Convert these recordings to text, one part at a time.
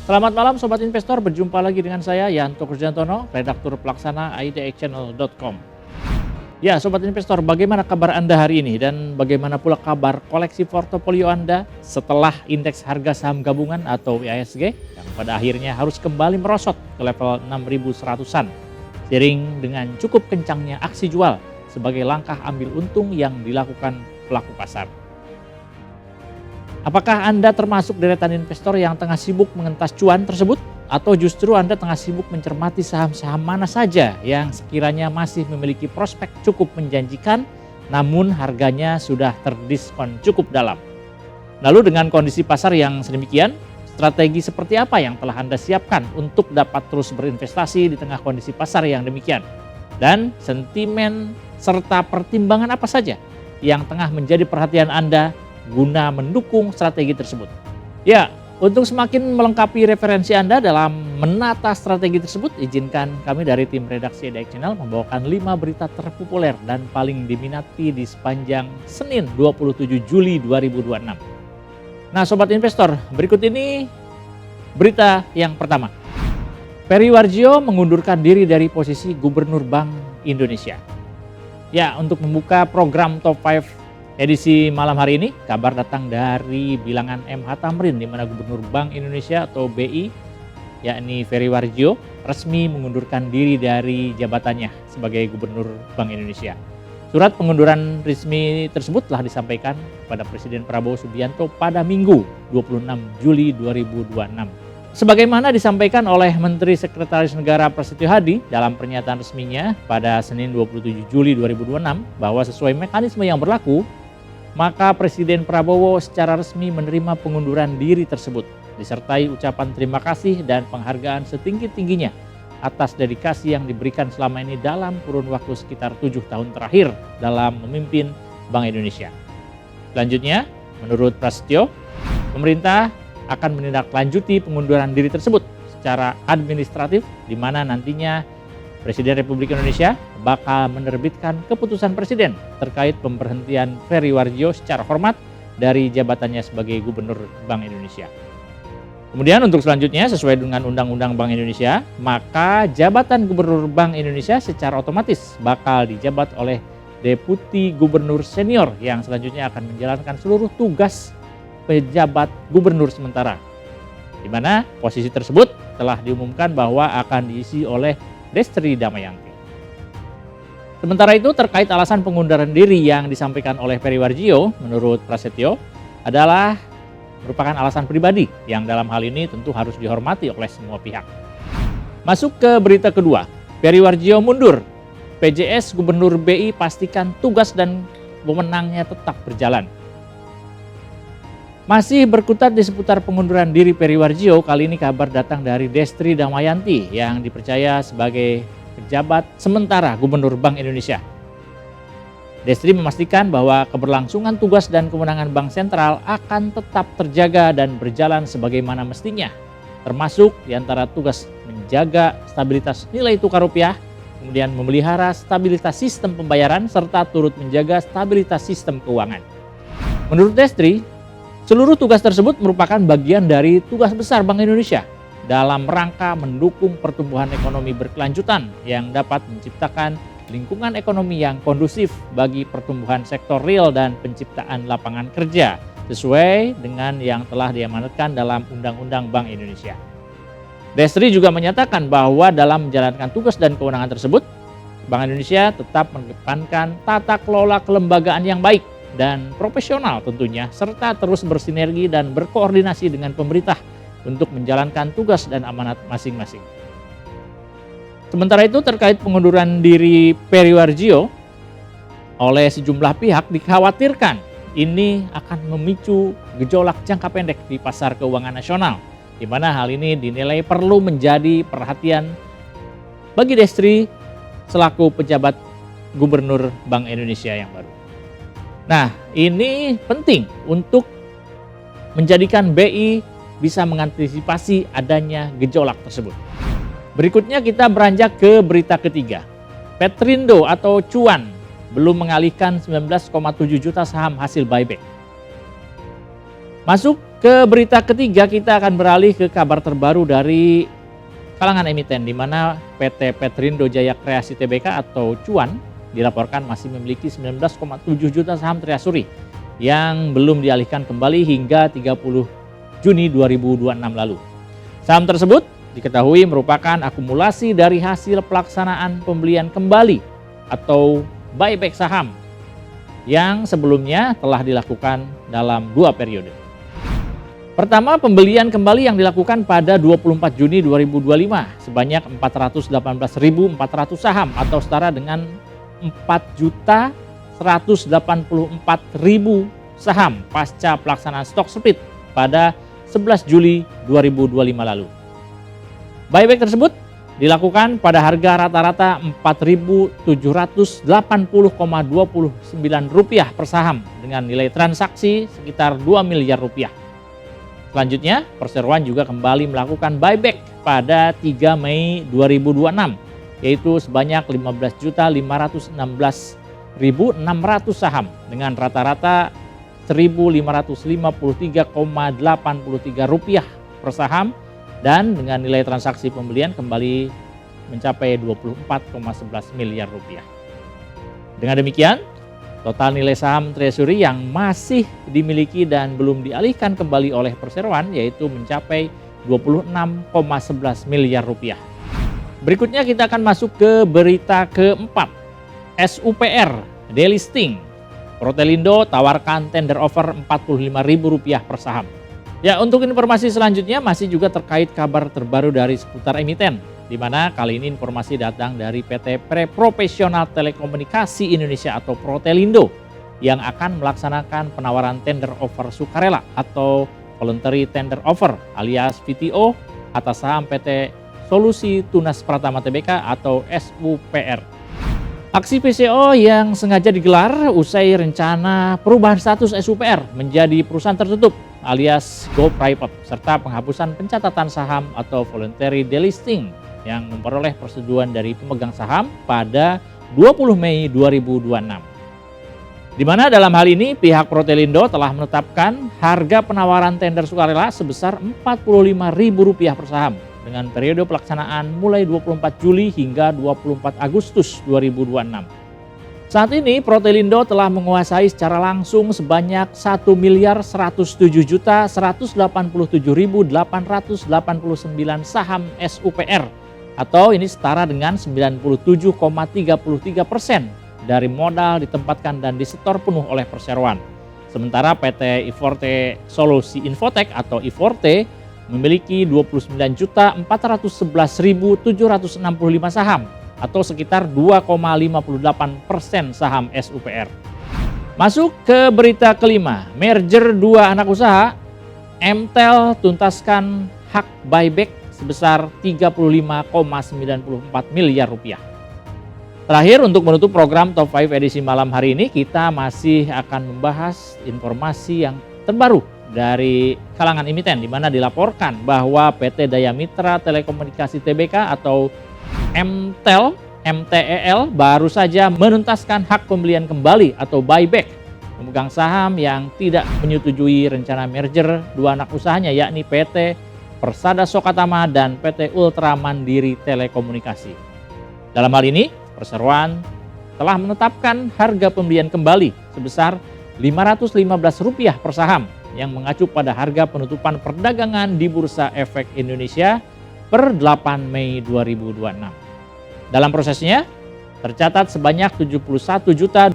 Selamat malam Sobat Investor, berjumpa lagi dengan saya Yanto Kristiantono, redaktur pelaksana idxchannel.com. Ya Sobat Investor, bagaimana kabar Anda hari ini dan bagaimana pula kabar koleksi portofolio Anda setelah indeks harga saham gabungan atau IHSG yang pada akhirnya harus kembali merosot ke level 6.100-an seiring dengan cukup kencangnya aksi jual sebagai langkah ambil untung yang dilakukan pelaku pasar. Apakah Anda termasuk deretan investor yang tengah sibuk mengentas cuan tersebut? Atau justru Anda tengah sibuk mencermati saham-saham mana saja yang sekiranya masih memiliki prospek cukup menjanjikan, namun harganya sudah terdiskon cukup dalam? Lalu dengan kondisi pasar yang sedemikian, strategi seperti apa yang telah Anda siapkan untuk dapat terus berinvestasi di tengah kondisi pasar yang demikian? Dan sentimen serta pertimbangan apa saja yang tengah menjadi perhatian Anda guna mendukung strategi tersebut? Ya, untuk semakin melengkapi referensi Anda dalam menata strategi tersebut, izinkan kami dari tim redaksi IDX Channel membawakan 5 berita terpopuler dan paling diminati di sepanjang Senin 27 Juli 2026. Nah Sobat Investor, berikut ini berita yang pertama. Peri Warjio mengundurkan diri dari posisi Gubernur Bank Indonesia. Ya, untuk membuka program Top 5 edisi malam hari ini, kabar datang dari bilangan MH Tamrin di mana Gubernur Bank Indonesia atau BI, yakni Peri Warjio, resmi mengundurkan diri dari jabatannya sebagai Gubernur Bank Indonesia. Surat pengunduran resmi tersebut telah disampaikan kepada Presiden Prabowo Subianto pada Minggu 26 Juli 2026. Sebagaimana disampaikan oleh Menteri Sekretaris Negara Prasetyo Hadi dalam pernyataan resminya pada Senin 27 Juli 2026 bahwa sesuai mekanisme yang berlaku, maka Presiden Prabowo secara resmi menerima pengunduran diri tersebut, disertai ucapan terima kasih dan penghargaan setinggi-tingginya atas dedikasi yang diberikan selama ini dalam kurun waktu sekitar 7 tahun terakhir dalam memimpin Bank Indonesia. Selanjutnya, menurut Prasetyo, pemerintah akan menindaklanjuti pengunduran diri tersebut secara administratif, di mana nantinya Presiden Republik Indonesia bakal menerbitkan keputusan Presiden terkait pemberhentian Peri Warjio secara hormat dari jabatannya sebagai Gubernur Bank Indonesia. Kemudian untuk selanjutnya, sesuai dengan Undang-Undang Bank Indonesia, maka jabatan Gubernur Bank Indonesia secara otomatis bakal dijabat oleh Deputi Gubernur Senior yang selanjutnya akan menjalankan seluruh tugas pejabat Gubernur sementara, di mana posisi tersebut telah diumumkan bahwa akan diisi oleh Destri Damayanti. Sementara itu, terkait alasan pengunduran diri yang disampaikan oleh Peri Warjio, menurut Prasetyo adalah merupakan alasan pribadi yang dalam hal ini tentu harus dihormati oleh semua pihak. Masuk ke berita kedua, Peri Warjio mundur. PJS Gubernur BI pastikan tugas dan wewenangnya tetap berjalan. Masih berkutat di seputar pengunduran diri Peri Warjio, kali ini kabar datang dari Destri Damayanti yang dipercaya sebagai pejabat sementara Gubernur Bank Indonesia. Destri memastikan bahwa keberlangsungan tugas dan kewenangan Bank Sentral akan tetap terjaga dan berjalan sebagaimana mestinya, termasuk diantara tugas menjaga stabilitas nilai tukar rupiah, kemudian memelihara stabilitas sistem pembayaran, serta turut menjaga stabilitas sistem keuangan. Menurut Destri, seluruh tugas tersebut merupakan bagian dari tugas besar Bank Indonesia dalam rangka mendukung pertumbuhan ekonomi berkelanjutan yang dapat menciptakan lingkungan ekonomi yang kondusif bagi pertumbuhan sektor real dan penciptaan lapangan kerja sesuai dengan yang telah diamanatkan dalam Undang-Undang Bank Indonesia. Destri juga menyatakan bahwa dalam menjalankan tugas dan kewenangan tersebut, Bank Indonesia tetap mengedepankan tata kelola kelembagaan yang baik dan profesional tentunya, serta terus bersinergi dan berkoordinasi dengan pemerintah untuk menjalankan tugas dan amanat masing-masing. Sementara itu, terkait pengunduran diri Peri Warjio oleh sejumlah pihak dikhawatirkan ini akan memicu gejolak jangka pendek di pasar keuangan nasional, di mana hal ini dinilai perlu menjadi perhatian bagi Destri selaku pejabat Gubernur Bank Indonesia yang baru. Nah, ini penting untuk menjadikan BI bisa mengantisipasi adanya gejolak tersebut. Berikutnya kita beranjak ke berita ketiga. Petrindo atau Cuan belum mengalihkan 19,7 juta saham hasil buyback. Masuk Ke berita ketiga, kita akan beralih ke kabar terbaru dari kalangan emiten, di mana PT Petrindo Jaya Kreasi Tbk atau Cuan dilaporkan masih memiliki 19,7 juta saham Treasury yang belum dialihkan kembali hingga 30 Juni 2026 lalu. Saham tersebut diketahui merupakan akumulasi dari hasil pelaksanaan pembelian kembali atau buyback saham yang sebelumnya telah dilakukan dalam 2 periode. Pertama, pembelian kembali yang dilakukan pada 24 Juni 2025 sebanyak 418.400 saham atau setara dengan 4.184.000 saham pasca pelaksanaan stock split pada 11 Juli 2025 lalu. Buyback tersebut dilakukan pada harga rata-rata Rp4.780,29 per saham dengan nilai transaksi sekitar 2 miliar rupiah. Selanjutnya, perseroan juga kembali melakukan buyback pada 3 Mei 2026, yaitu sebanyak 15.516.600 saham dengan rata-rata Rp1.553,83 per saham dan dengan nilai transaksi pembelian kembali mencapai 24,11 miliar rupiah. Dengan demikian, total nilai saham Treasury yang masih dimiliki dan belum dialihkan kembali oleh perseroan yaitu mencapai 26,11 miliar rupiah. Berikutnya kita akan masuk ke berita keempat. SUPR delisting. Protelindo tawarkan tender offer Rp45.000 per saham. Ya, untuk informasi selanjutnya masih juga terkait kabar terbaru dari seputar emiten, di mana kali ini informasi datang dari PT Profesional Telekomunikasi Indonesia atau Protelindo yang akan melaksanakan penawaran tender offer sukarela atau voluntary tender offer alias VTO atas saham PT Solusi Tunas Pratama Tbk atau SUPR. Aksi PCO yang sengaja digelar usai rencana perubahan status SUPR menjadi perusahaan tertutup alias go private serta penghapusan pencatatan saham atau voluntary delisting yang memperoleh persetujuan dari pemegang saham pada 20 Mei 2026. Di mana dalam hal ini pihak Protelindo telah menetapkan harga penawaran tender sukarela sebesar Rp45.000 per saham dengan periode pelaksanaan mulai 24 Juli hingga 24 Agustus 2026. Saat ini Protelindo telah menguasai secara langsung sebanyak 1.107.187.889 saham SUPR atau ini setara dengan 97,33% dari modal ditempatkan dan disetor penuh oleh perseroan. Sementara PT Iforte Solusi Infotech atau Iforte memiliki 29.411.765 saham atau sekitar 2,58% saham SUPR. Masuk ke berita kelima, merger 2 anak usaha, Mtel tuntaskan hak buyback sebesar Rp35,94 miliar. Terakhir, untuk menutup program Top 5 edisi malam hari ini, kita masih akan membahas informasi yang terbaru dari kalangan emiten, di mana dilaporkan bahwa PT Daya Mitra Telekomunikasi Tbk atau MTEL baru saja menuntaskan hak pembelian kembali atau buyback pemegang saham yang tidak menyetujui rencana merger 2 anak usahanya yakni PT Persada Sokatama dan PT Ultra Mandiri Telekomunikasi. Dalam hal ini, perseroan telah menetapkan harga pembelian kembali sebesar Rp515 per saham yang mengacu pada harga penutupan perdagangan di Bursa Efek Indonesia per 8 Mei 2026. Dalam prosesnya, tercatat sebanyak 71.218.900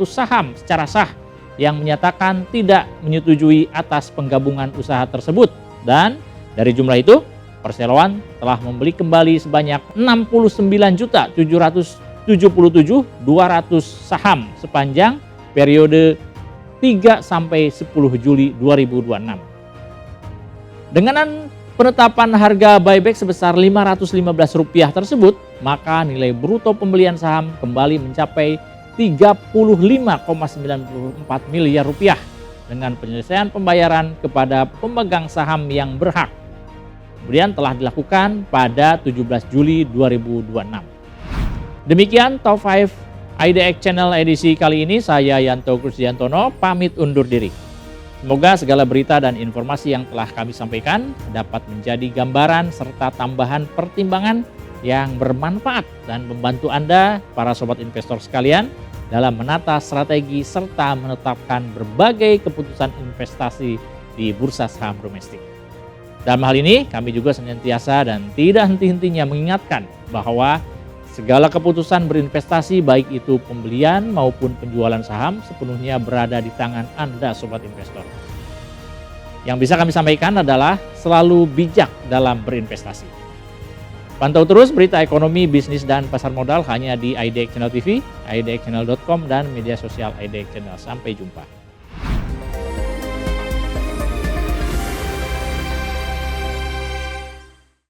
saham secara sah yang menyatakan tidak menyetujui atas penggabungan usaha tersebut. Dan dari jumlah itu, perseroan telah membeli kembali sebanyak 69.777.200 saham sepanjang periode 3 sampai 10 Juli 2026. Dengan penetapan harga buyback sebesar Rp515 tersebut, maka nilai bruto pembelian saham kembali mencapai Rp35,94 miliar dengan penyelesaian pembayaran kepada pemegang saham yang berhak. Kemudian telah dilakukan pada 17 Juli 2026. Demikian Top 5 IDX Channel edisi kali ini, saya Yanto Krisdiantono pamit undur diri. Semoga segala berita dan informasi yang telah kami sampaikan dapat menjadi gambaran serta tambahan pertimbangan yang bermanfaat dan membantu Anda, para sobat investor sekalian, dalam menata strategi serta menetapkan berbagai keputusan investasi di bursa saham domestik. Dalam hal ini, kami juga senantiasa dan tidak henti-hentinya mengingatkan bahwa segala keputusan berinvestasi, baik itu pembelian maupun penjualan saham, sepenuhnya berada di tangan Anda, sobat investor. Yang bisa kami sampaikan adalah selalu bijak dalam berinvestasi. Pantau terus berita ekonomi, bisnis, dan pasar modal hanya di IDX Channel TV, idxchannel.com, dan media sosial IDX Channel. Sampai jumpa.